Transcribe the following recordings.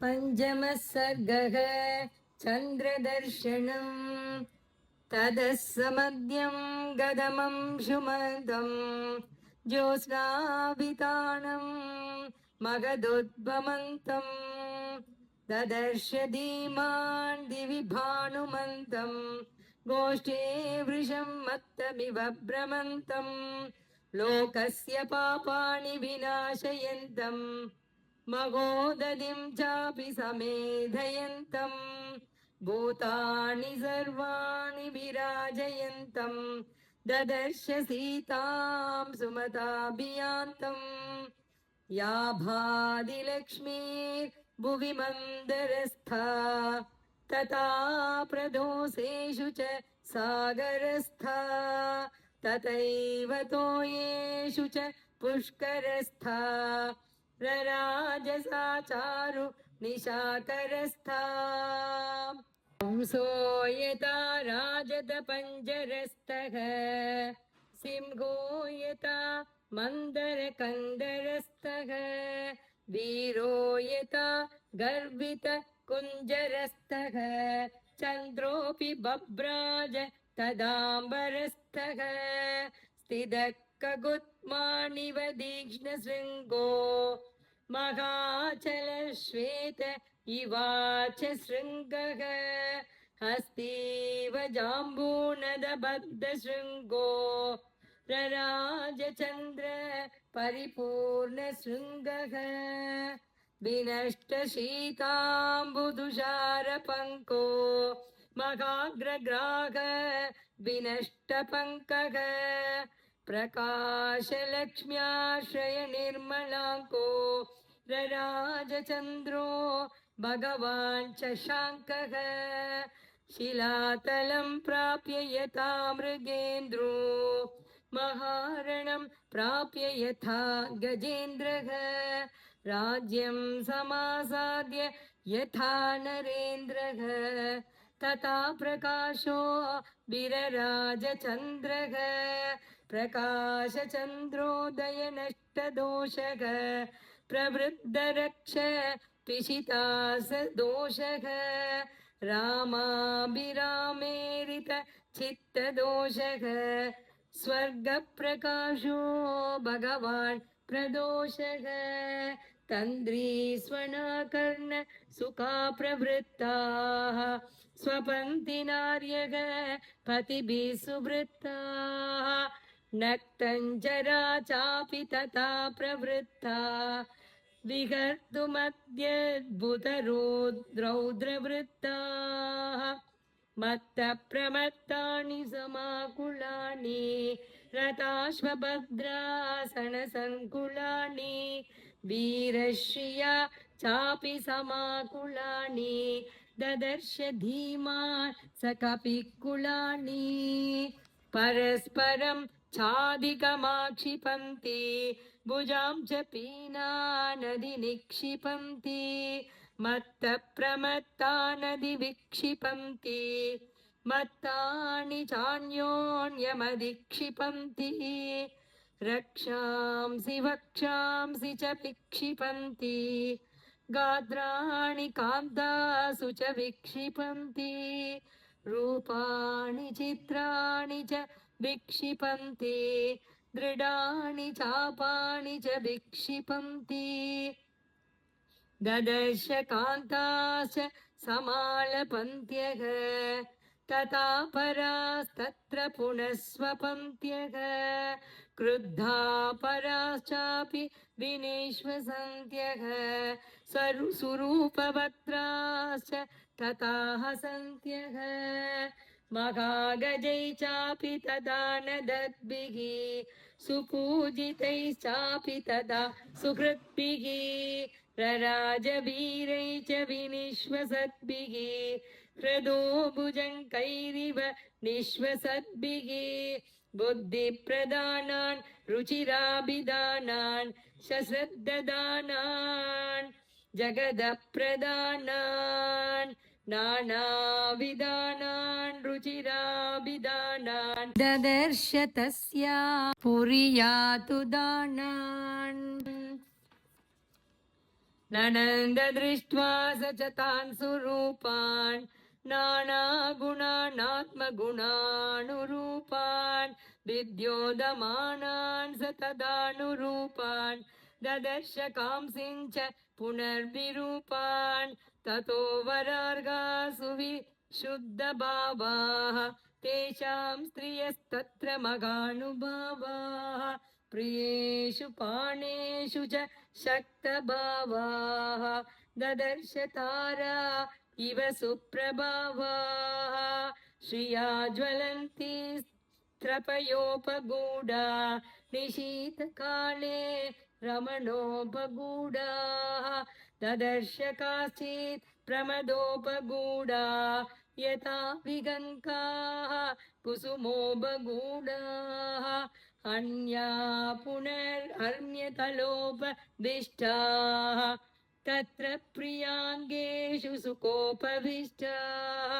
पञ्चमः सर्गः चन्द्रदर्शनम्। ततः समद्यं गदमं शुमदं ज्योत्स्नाभितानं मगदुद्भमन्तं ददर्श धीमान् दिवि भानुमन्तं गोष्ठे वृषं मत्तमिव भ्रमन्तं लोकस्य पापानि विनाशयन्तम् मगोदधिं चापि समेधयन्तं भूतानि सर्वाणि विराजयन्तं ददर्श सीतां सुमताभियान्तं या भादिलक्ष्मीर्भुवि मन्दरस्था तथा प्रदोषेषु च सागरस्था तथैव तोयेषु च पुष्करस्था रराजसा चारु निशाकरस्था हंसो यथा राजत पञ्जरस्थः सिंहो यथा मन्दरकन्दरस्थः वीरो यथा गर्वित कुञ्जरस्थः चन्द्रोऽपि बभ्राज तदाम्बरस्थः स्थितः कगुत्मानिव तीक्ष्णशृङ्गो महाचलश्वेत इवाच शृङ्गः हस्तीव जाम्बूनदबद्धशृङ्गो रराजचन्द्र परिपूर्णशृङ्गः विनष्टशीताम्बुदुषारपङ्को महाग्रग्राह विनष्टपङ्कः प्रकाशलक्ष्म्याश्रय निर्मलाङ्को रराजचन्द्रो भगवान् शशाङ्कः शिलातलं प्राप्य यथा मृगेन्द्रो महारणं प्राप्य यथा गजेन्द्रः राज्यं समासाद्य यथा नरेन्द्रः तथा प्रकाशो विरराजचन्द्रः प्रकाशचन्द्रोदय नष्टदोषः प्रवृद्धरक्ष पिशितास दोषः रामाभिरामेरित चित्तदोषः स्वर्गप्रकाशो भगवान् प्रदोषः तन्द्रीस्वनाकर्ण सुखा प्रवृत्ताः स्वपन्थिनार्यः पतिभिः सुवृत्ताः नक्तञ्जरा चापि तथा प्रवृत्ता विगर्तुमद्यद्भुतरौद्रवृत्ताः मत्तप्रमत्तानि समाकुलानि रताश्वभद्रासनसङ्कुलानि वीरश्रिया चापि समाकुलानि ददर्श धीमान् स कपिकुलानि परस्परं चाधिकमाक्षिपन्ति भुजां च पीनानदि निक्षिपन्ति मत्तप्रमत्ता नदि विक्षिपन्ति मत्तानि चान्योन्यमधिक्षिपन्ति रक्षांसि वक्षांसि च विक्षिपन्ति गात्राणि कान्तासु च विक्षिपन्ति रूपाणि चित्राणि च विक्षिपन्ति दृढानि चापानि च विक्षिपन्ति ददर्श कान्ताश्च समालपन्त्यः तथा परास्तत्र पुनः स्वपन्त्यः क्रुद्धा पराश्चापि विनिश्वसन्त्यः सुरूपभद्राश्च तथा हसन्त्यः महागजै चापि तदा नदद्भिः सुपूजितैश्चापि तदा सुहृद्भिः रराजवीरै च विनिश्वसद्भिः हृदो भुजङ्कैरिव निश्वसद्भिः बुद्धिप्रदानान् रुचिराभिधानान् सश्रद्धदानान् जगदप्रदानान् नानाविधानान् रुचिराभिधानान् ददर्श तस्या पुर्यातु दानान् ननन्द दृष्ट्वा स च तान् सुरूपान् नानागुणानात्मगुणानुरूपान् विद्योदमानान् स तदानुरूपान् ददर्श कांसिञ्च पुनर्विरूपान् ततो वरार्गासु विशुद्धभावाः तेषां स्त्रियस्तत्र मगानुभावाः प्रियेषु पाणेषु च शक्तभावाः ददर्श तारा इव सुप्रभावाः श्रिया ज्वलन्ति स्त्रपयोपगूढा निशीतकाले रमणोपगूढाः ददर्श काश्चित् प्रमदोपगूढा यथा विगङ्काः कुसुमोपगूढाः अन्या पुनरन्यतलोपदिष्टाः तत्र प्रियाङ्गेषु सुकोपविष्टाः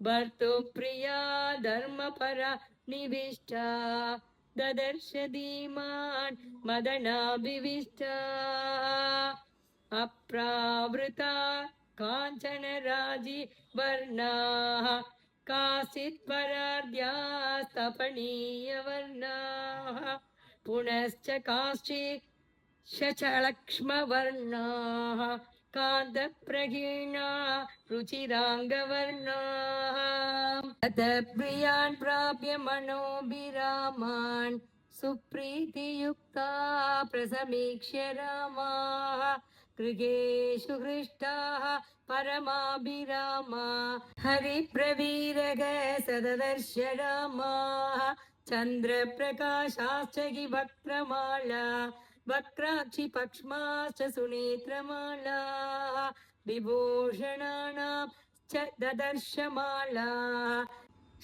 भर्तुप्रिया धर्मपरा निविष्टा ददर्श धीमान् मदनाभिविष्टा अप्रावृता काञ्चनराजिवर्णाः काचित् परार्ध्यास्तपनीयवर्णाः पुनश्च काश्चित् शचलक्ष्मवर्णाः कान्तप्रगीर्णा रुचिराङ्गवर्णाः ततः प्रियान् प्राप्य मनोभिरामान् सुप्रीतियुक्ता प्रसमीक्ष्य रामाः गृहेषु हृष्टाः परमाभिरामा हरिप्रवीरग सददर्श रामाः चन्द्रप्रकाशाश्च हि वक्त्रमाला वक्राक्षि पक्ष्माश्च सुनेत्रमालाः विभूषणानां च ददर्शमालाः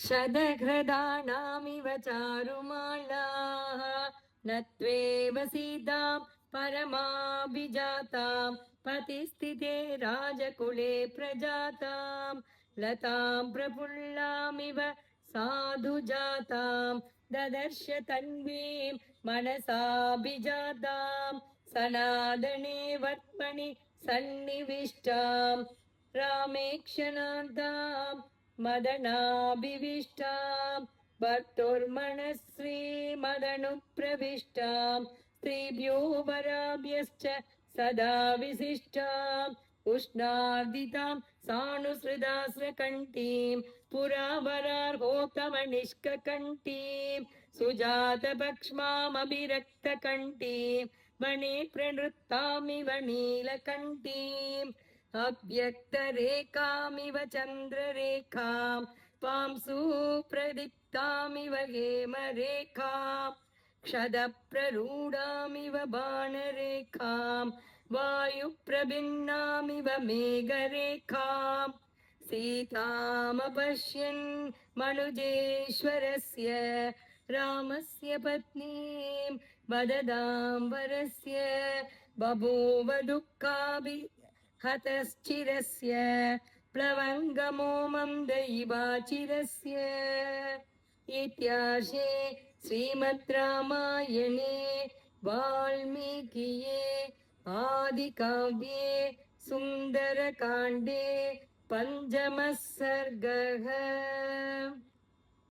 शतघ्रदानामिव चारुमालाः न त्वेव सीतां परमाभिजातां पतिस्थिते राजकुले प्रजातां लतां प्रफुल्लामिव साधुजातां ददर्श तन्वीं मनसाभिजातां सनातने वर्त्मनि सन्निविष्टां रामेक्षणान्तां मदनाभिविष्टां भर्तुर्मनश्रीमदनुप्रविष्टां स्त्रीभ्यो वराभ्यश्च सदा विशिष्टाम् उष्णार्दितां सानुसृदास्रकण्ठीं पुरावरार्होतमनिष्ककण्ठीं सुजातपक्ष्मामभिरक्तकण्ठीं वने प्रनृत्तामिव नीलकण्ठीम् अव्यक्तरेखामिव चन्द्ररेखां पांसु प्रदीप्तामिव हेमरेखां क्षदप्ररूढामिव बाणरेखां वायुप्रभिन्नामिव मेघरेखां सीतामपश्यन् मनुजेश्वरस्य रामस्य पत्नीं वददाम्बरस्य बभूव दुःखाभिहतश्चिरस्य प्लवङ्गमोमं दैवाचिरस्य इत्यार्षे श्रीमद् रामायणे वाल्मीकिये आदिकाव्ये सुन्दरकाण्डे पञ्चमः सर्गः।